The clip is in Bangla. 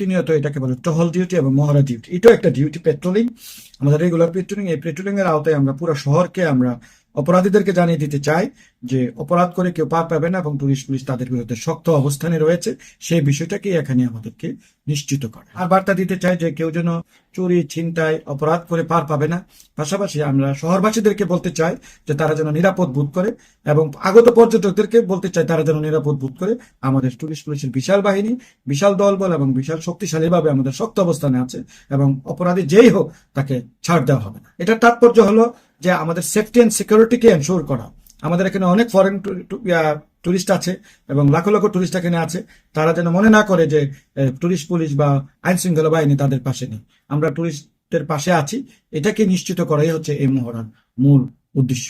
প্রতিনিয়ত এটাকে বলে টহল ডিউটি এবং মহড়া ডিউটি। এটাও একটা ডিউটি, পেট্রোলিং, আমাদের রেগুলার পেট্রোলিং। এই পেট্রোলিং এর আওতায় আমরা পুরো শহরকে আমরা অপরাধীদেরকে জানিয়ে দিতে চাই যে অপরাধ করে কেউ পার পাবে না এবং পুলিশ তাদের বিরুদ্ধে শক্ত অবস্থানে রয়েছে, সেই বিষয়টাকে এখানে আমাদেরকে নিশ্চিত করে। আর বার্তা দিতে চাই যে কেউ যেন চুরি, ছিনতাই, অপরাধ করে পার পাবে না। পাশাপাশি আমরা শহরবাসীদেরকে বলতে চাই যে তারা যেন নিরাপদ বোধ করে, এবং আগত পর্যটকদেরকে বলতে চাই তারা যেন নিরাপদ বোধ করে। আমাদের পুলিশের বিশাল বাহিনী, বিশাল দলবল এবং বিশাল শক্তিশালীভাবে আমাদের শক্ত অবস্থানে আছে, এবং অপরাধী যেই হোক তাকে ছাড় দেওয়া হবে না। এটার তাৎপর্য হলো যে আমাদের সেফটি অ্যান্ড সিকিউরিটিকে এনশোর করা। আমাদের এখানে অনেক ফরেন টুরিস্ট আছে এবং লাখো লাখো টুরিস্ট এখানে আছে। তারা যেন মনে না করে যে টুরিস্ট পুলিশ বা আইন শৃঙ্খলা বাহিনী তাদের পাশে নেই। আমরা টুরিস্টদের পাশে আছি, এটাকে নিশ্চিত করাই হচ্ছে এই মহড়ার মূল উদ্দেশ্য।